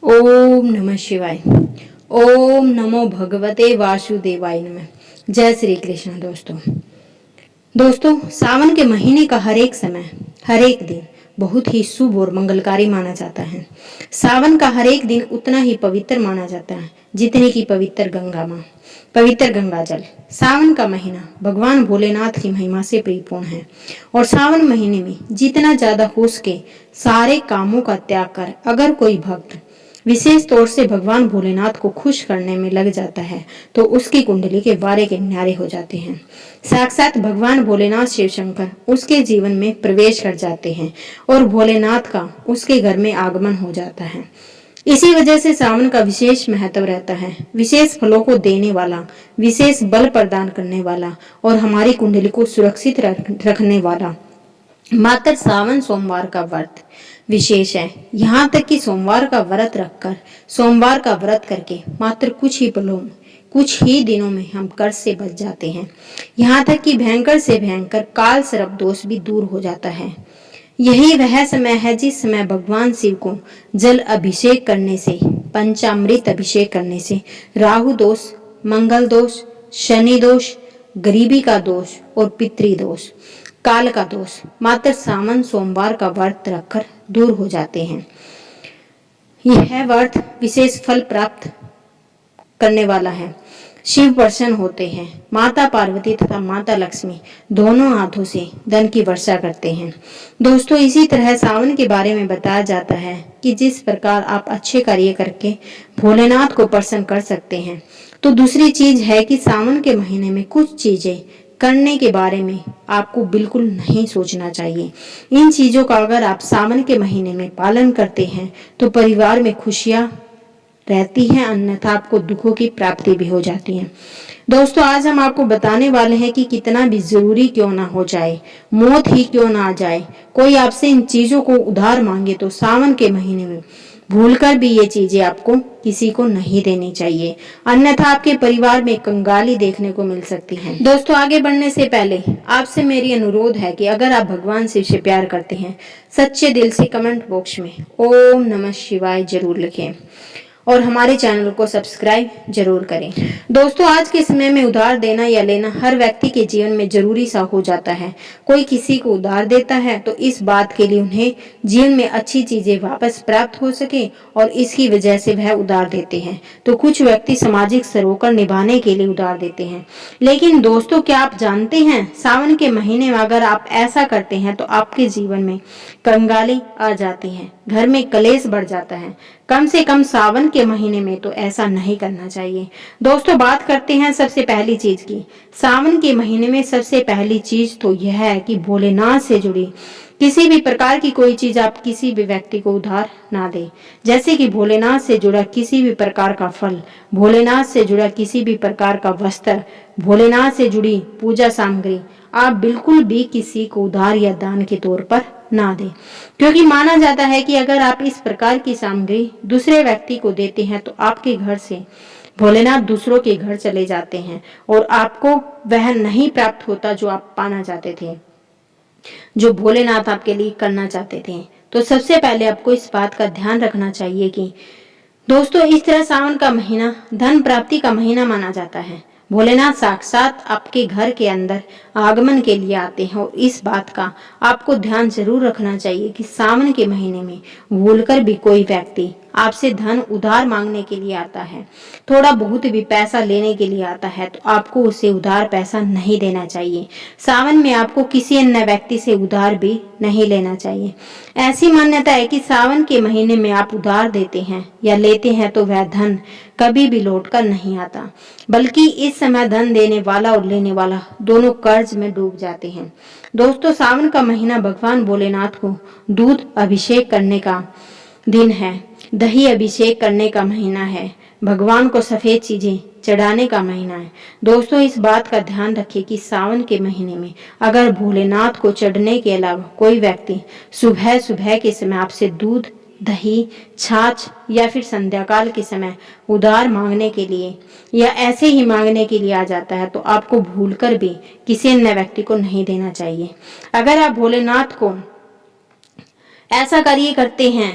ओम नमः शिवाय। ओम नमो भगवते वासुदेवाय नमः। जय श्री कृष्ण। दोस्तों सावन के महीने का हर एक समय, हर एक दिन बहुत ही शुभ और मंगलकारी माना जाता है। सावन का हर एक दिन उतना ही पवित्र माना जाता है जितने की पवित्र गंगा जल। सावन का महीना भगवान भोलेनाथ की महिमा से परिपूर्ण है और सावन महीने में जितना ज्यादा हो सके सारे कामों का त्याग कर अगर कोई भक्त विशेष तौर से भगवान भोलेनाथ को खुश करने में लग जाता है तो उसकी कुंडली के बारे के न्यारे हो जाते हैं। साक्षात भगवान भोलेनाथ शिव शंकर उसके जीवन में प्रवेश कर जाते हैं और भोलेनाथ का उसके घर में आगमन हो जाता है। इसी वजह से सावन का विशेष महत्व रहता है, विशेष फलों को देने वाला, विशेष बल प्रदान करने वाला और हमारी कुंडली को सुरक्षित रखने वाला मात्र सावन सोमवार का व्रत विशेष है। यहाँ तक कि सोमवार का व्रत करके मात्र कुछ ही दिनों में हम कर्ज से बच जाते हैं। यहाँ तक कि भयंकर से भयंकर काल सर्प दोष भी दूर हो जाता है। यही वह समय है जिस समय भगवान शिव को जल अभिषेक करने से, पंचामृत अभिषेक करने से राहु दोष, मंगल दोष, शनि दोष, गरीबी का दोष और पितृ दोष, काल का दोष मात्र सावन सोमवार का व्रत रखकर दूर हो जाते हैं। यह व्रत विशेष फल प्राप्त करने वाला है। शिव प्रसन्न होते हैं। माता पार्वती तथा माता लक्ष्मी दोनों हाथों से धन की वर्षा करते हैं। दोस्तों इसी तरह सावन के बारे में बताया जाता है कि जिस प्रकार आप अच्छे कार्य करके भोलेनाथ को प्रसन्न कर सकते हैं, तो दूसरी चीज है कि सावन के महीने में कुछ चीजें करने के बारे में आपको बिल्कुल नहीं सोचना चाहिए। इन चीजों का अगर आप सावन के महीने में पालन करते हैं तो परिवार में खुशियां रहती हैं, अन्यथा आपको दुखों की प्राप्ति भी हो जाती है। दोस्तों आज हम आपको बताने वाले हैं कि कितना भी जरूरी क्यों ना हो जाए, मौत ही क्यों ना आ जाए, कोई आपसे इन चीजों को उधार मांगे तो सावन के महीने में भूलकर भी ये चीजें आपको किसी को नहीं देनी चाहिए, अन्यथा आपके परिवार में कंगाली देखने को मिल सकती है। दोस्तों आगे बढ़ने से पहले आपसे मेरी अनुरोध है कि अगर आप भगवान शिव से प्यार करते हैं, सच्चे दिल से कमेंट बॉक्स में ओम नमः शिवाय जरूर लिखें और हमारे चैनल को सब्सक्राइब जरूर करें। दोस्तों आज के समय में उधार देना या लेना हर व्यक्ति के जीवन में जरूरी सा हो जाता है। कोई किसी को उधार देता है तो इस बात के लिए उन्हें जीवन में अच्छी चीजें वापस प्राप्त हो सके और इसकी वजह से वह उधार देते हैं। तो कुछ व्यक्ति सामाजिक सरोकार निभाने के लिए उधार देते हैं। लेकिन दोस्तों क्या आप जानते हैं सावन के महीने में अगर आप ऐसा करते हैं तो आपके जीवन में कंगाली आ जाती है, घर में कलेश बढ़ जाता है। कम से कम सावन के महीने में तो ऐसा नहीं करना चाहिए। दोस्तों बात करते हैं सबसे पहली चीज की। सावन के महीने में सबसे पहली चीज तो यह है कि भोलेनाथ से जुड़ी किसी भी प्रकार की कोई चीज आप किसी भी व्यक्ति को उधार ना दे। जैसे कि भोलेनाथ से जुड़ा किसी भी प्रकार का फल, भोलेनाथ से जुड़ा किसी भी प्रकार का वस्त्र, भोलेनाथ से जुड़ी पूजा सामग्री आप बिल्कुल भी किसी को उधार या दान के तौर पर ना दे, क्योंकि माना जाता है कि अगर आप इस प्रकार की सामग्री दूसरे व्यक्ति को देते हैं तो आपके घर से भोलेनाथ दूसरों के घर चले जाते हैं और आपको वह नहीं प्राप्त होता जो आप पाना चाहते थे, जो भोलेनाथ आपके लिए करना चाहते थे। तो सबसे पहले आपको इस बात का ध्यान रखना चाहिए कि दोस्तों इस तरह सावन का महीना धन प्राप्ति का महीना माना जाता है। भोलेनाथ साक्षात आपके घर के अंदर आगमन के लिए आते हैं और इस बात का आपको ध्यान जरूर रखना चाहिए कि सावन के महीने में भूलकर भी कोई व्यक्ति आपसे धन उधार मांगने के लिए आता है, थोड़ा बहुत भी पैसा लेने के लिए आता है, तो आपको उसे उधार पैसा नहीं देना चाहिए। सावन में आपको किसी अन्य व्यक्ति से उधार भी नहीं लेना चाहिए। ऐसी मान्यता है कि सावन के महीने में आप उधार देते हैं या लेते हैं तो वह धन कभी भी लौट कर नहीं आता, बल्कि इस समय धन देने वाला और लेने वाला दोनों कर्ज में डूब जाते हैं। दोस्तों सावन का महीना भगवान भोलेनाथ को दूध अभिषेक करने का दिन है, दही अभिषेक करने का महीना है, भगवान को सफेद चीजें चढ़ाने का महीना है। दोस्तों इस बात का ध्यान रखिए कि सावन के महीने में अगर भोलेनाथ को चढ़ने के अलावा कोई व्यक्ति सुबह सुबह के समय आपसे दूध, दही, छाछ या फिर संध्या काल के समय उधार मांगने के लिए या ऐसे ही मांगने के लिए आ जाता है तो आपको भूलकर भी किसी अन्य व्यक्ति को नहीं देना चाहिए। अगर आप भोलेनाथ को ऐसा कार्य करते हैं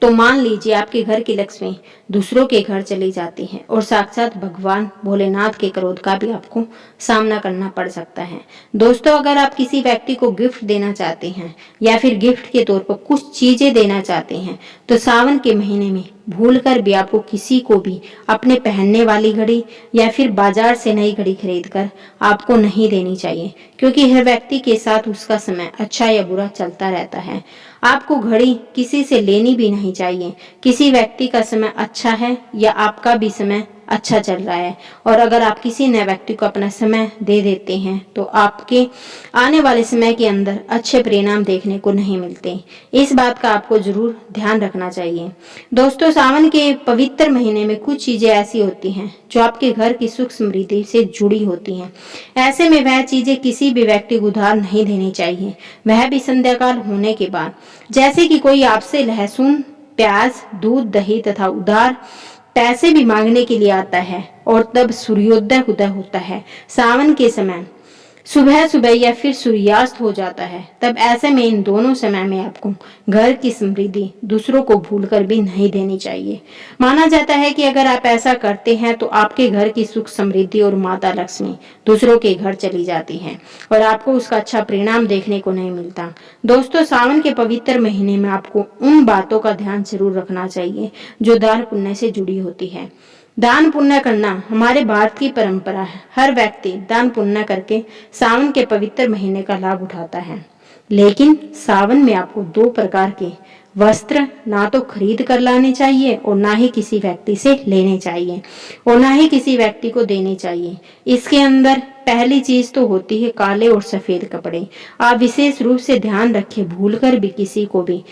तो मान लीजिए आपके घर की लक्ष्मी दूसरों के घर चली जाती है और साक्षात भगवान भोलेनाथ के क्रोध का भी आपको सामना करना पड़ सकता है। दोस्तों, अगर आप किसी व्यक्ति को गिफ्ट देना चाहते हैं या फिर गिफ्ट के तौर पर कुछ चीजें देना चाहते हैं तो सावन के महीने में भूल कर भी आपको किसी को भी अपने पहनने वाली घड़ी या फिर बाजार से नई घड़ी खरीद कर आपको नहीं देनी चाहिए, क्योंकि हर व्यक्ति के साथ उसका समय अच्छा या बुरा चलता रहता है। आपको घड़ी किसी से लेनी भी नहीं चाहिए। किसी व्यक्ति का समय अच्छा है या आपका भी समय अच्छा चल रहा है, और अगर आप किसी नए व्यक्ति को अपना समय दे देते हैं तो आपके आने वाले समय के अंदर अच्छे परिणाम देखने को नहीं मिलते। इस बात का आपको जरूर ध्यान रखना चाहिए। दोस्तों, सावन के पवित्र महीने में कुछ चीजें ऐसी होती हैं जो आपके घर की सुख समृद्धि से जुड़ी होती हैं। ऐसे में वह चीजें किसी भी व्यक्ति को उधार नहीं देनी चाहिए, वह भी संध्या काल होने के बाद। जैसे कि कोई आपसे लहसुन, प्याज, दूध, दही तथा उधार पैसे भी मांगने के लिए आता है और तब सूर्योदय उदय होता है, सावन के समय सुबह सुबह या फिर सूर्यास्त हो जाता है, तब ऐसे में इन दोनों समय में आपको घर की समृद्धि दूसरों को भूलकर भी नहीं देनी चाहिए। माना जाता है कि अगर आप ऐसा करते हैं तो आपके घर की सुख समृद्धि और माता लक्ष्मी दूसरों के घर चली जाती है और आपको उसका अच्छा परिणाम देखने को नहीं मिलता। दोस्तों, सावन के पवित्र महीने में आपको उन बातों का ध्यान जरूर रखना चाहिए जो दान पुण्य से जुड़ी होती है। दान पुण्य करना हमारे भारत की परंपरा है। हर व्यक्ति दान पुण्य करके सावन के पवित्र महीने का लाभ उठाता है, लेकिन सावन में आपको 2 प्रकार के वस्त्र ना तो खरीद कर लाने चाहिए और ना ही किसी व्यक्ति से लेने चाहिए और ना ही किसी व्यक्ति को देने चाहिए। इसके अंदर पहली चीज तो होती है काले और सफेद कपड़े। आप विशेष रूप से ध्यान रखें, भूलकर भी किसी को भी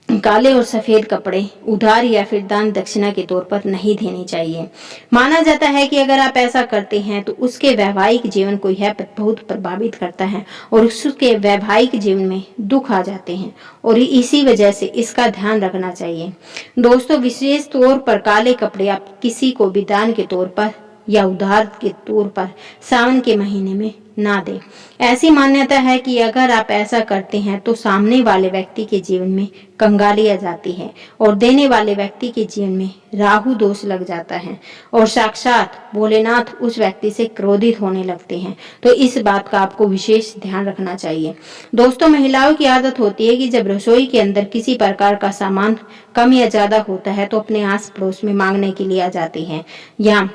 काले और सफेद कपड़े उधार या फिर दान दक्षिणा के तौर पर नहीं देने चाहिए। माना जाता है कि अगर आप ऐसा करते हैं तो उसके वैवाहिक जीवन को यह बहुत प्रभावित करता है और उसके वैवाहिक जीवन में दुख आ जाते हैं, और इसी वजह से इसका ध्यान रखना चाहिए। दोस्तों, विशेष तौर पर काले कपड़े आप किसी को भी दान के तौर पर या उधार के तौर पर सावन के महीने में ना दे। ऐसी मान्यता है कि अगर आप ऐसा करते हैं तो सामने वाले व्यक्ति के जीवन में कंगाली आ जाती है और देने वाले व्यक्ति के जीवन में राहु दोष लग जाता है और साक्षात भोलेनाथ उस व्यक्ति से क्रोधित होने लगते हैं। तो इस बात का आपको विशेष ध्यान रखना चाहिए। दोस्तों, महिलाओं की आदत होती है कि जब रसोई के अंदर किसी प्रकार का सामान कम या ज्यादा होता है तो अपने आस पड़ोस में मांगने के लिए आ जाती है। या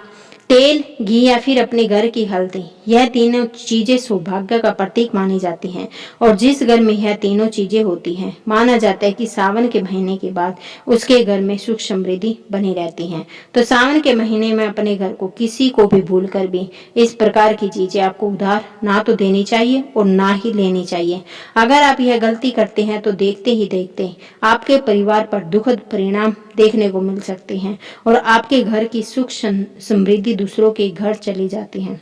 तेल, घी या फिर अपने घर की हल्दी, यह तीनों चीजें सौभाग्य का प्रतीक मानी जाती हैं और जिस घर में यह तीनों चीजें होती हैं माना जाता है कि सावन के महीने के बाद उसके घर में सुख समृद्धि बनी रहती है। तो सावन के महीने में अपने घर को किसी को भी भूलकर भी इस प्रकार की चीजें आपको उधार ना तो देनी चाहिए और ना ही लेनी चाहिए। अगर आप यह गलती करते हैं तो देखते ही देखते आपके परिवार पर दुखद परिणाम देखने को मिल सकते हैं और आपके घर की सुख समृद्धि दूसरों के घर चली जाती है।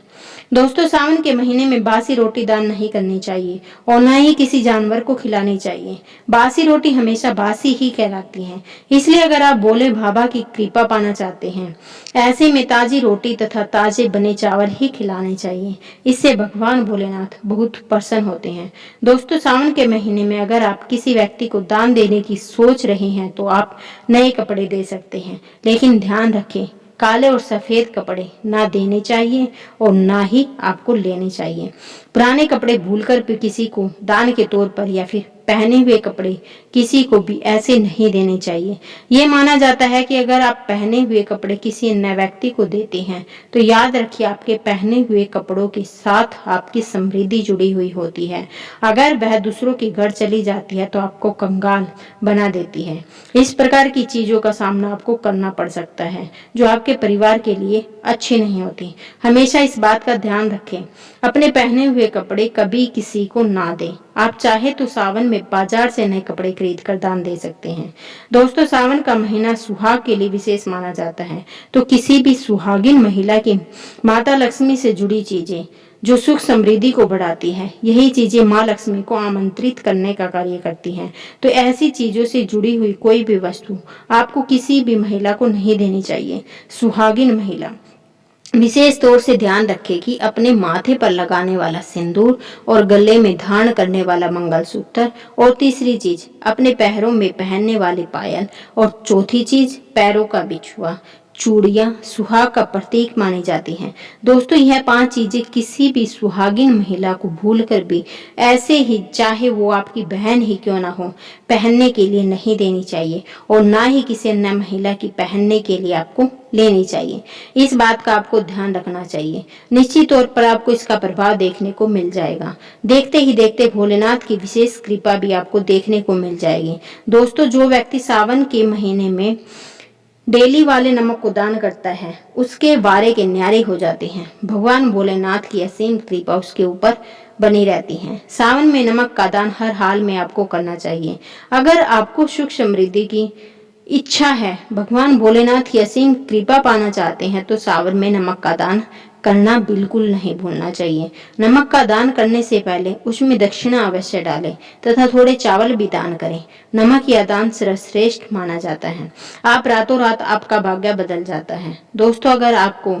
दोस्तों, सावन के महीने में बासी रोटी दान नहीं करनी चाहिए और न ही किसी जानवर को खिलानी चाहिए। बासी रोटी हमेशा बासी ही कहलाती है, इसलिए अगर आप भोले बाबा की कृपा पाना चाहते हैं ऐसे में ताजी रोटी तथा ताजे बने चावल ही खिलाने चाहिए। इससे भगवान भोलेनाथ बहुत प्रसन्न होते हैं। दोस्तों, सावन के महीने में अगर आप किसी व्यक्ति को दान देने की सोच रहे हैं तो आप नए कपड़े दे सकते हैं, लेकिन ध्यान रखें काले और सफेद कपड़े ना देने चाहिए और ना ही आपको लेने चाहिए। पुराने कपड़े भूलकर भी किसी को दान के तौर पर या फिर पहने हुए कपड़े किसी को भी ऐसे नहीं देने चाहिए। ये माना जाता है कि अगर आप पहने हुए कपड़े किसी अन्य व्यक्ति को देते हैं तो याद रखिए आपके पहने हुए कपड़ों के साथ आपकी समृद्धि जुड़ी हुई होती है। अगर वह दूसरों के घर चली जाती है तो आपको कंगाल बना देती है। इस प्रकार की चीजों का सामना आपको करना पड़ सकता है जो आपके परिवार के लिए अच्छी नहीं होती। हमेशा इस बात का ध्यान रखें, अपने पहने हुए कपड़े कभी किसी को ना दें। आप चाहे तो सावन में बाजार से नए कपड़े खरीद कर दान दे सकते हैं। दोस्तों, सावन का महीना सुहाग के लिए विशेष माना जाता है, तो किसी भी सुहागिन महिला की माता लक्ष्मी से जुड़ी चीजें जो सुख समृद्धि को बढ़ाती है, यही चीजें माँ लक्ष्मी को आमंत्रित करने का कार्य करती हैं। तो ऐसी चीजों से जुड़ी हुई कोई भी वस्तु आपको किसी भी महिला को नहीं देनी चाहिए। सुहागिन महिला विशेष तौर से ध्यान रखें कि अपने माथे पर लगाने वाला सिंदूर और गले में धारण करने वाला मंगलसूत्र, और तीसरी चीज अपने पैरों में पहनने वाली पायल, और चौथी चीज पैरों का बिछुआ, चूड़ियां सुहाग का प्रतीक मानी जाती हैं। दोस्तों, यह 5 चीजें किसी भी सुहागिन महिला को भूलकर भी, ऐसे ही चाहे वो आपकी बहन ही क्यों ना हो, पहनने के लिए नहीं देनी चाहिए, और ना ही किसी अन्य महिला की पहनने के लिए आपको लेनी चाहिए। इस बात का आपको ध्यान रखना चाहिए। निश्चित तौर पर आपको इसका प्रभाव देखने को मिल जाएगा। देखते ही देखते भोलेनाथ की विशेष कृपा भी आपको देखने को मिल जाएगी। दोस्तों, जो व्यक्ति सावन के महीने में डेली वाले नमक को दान करता है, उसके वारे के न्यारे हो जाते हैं। भगवान भोलेनाथ की असीम कृपा उसके ऊपर बनी रहती है। सावन में नमक का दान हर हाल में आपको करना चाहिए। अगर आपको सुख समृद्धि की इच्छा है, भगवान भोलेनाथ की असीम कृपा पाना चाहते हैं, तो सावन में नमक का दान करना बिल्कुल नहीं भूलना चाहिए। नमक का दान करने से पहले उसमें दक्षिणा अवश्य डालें तथा थोड़े चावल भी दान करें। नमक या दान सर्वश्रेष्ठ माना जाता है। आप रातों रात आपका भाग्य बदल जाता है। दोस्तों, अगर आपको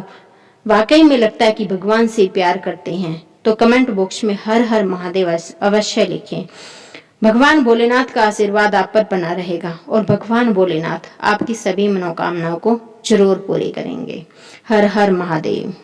वाकई में लगता है कि भगवान से प्यार करते हैं, तो कमेंट बॉक्स में हर हर महादेव अवश्य लिखें। भगवान भोलेनाथ का आशीर्वाद आप पर बना रहेगा और भगवान भोलेनाथ आपकी सभी मनोकामनाओं को जरूर पूरी करेंगे। हर हर महादेव।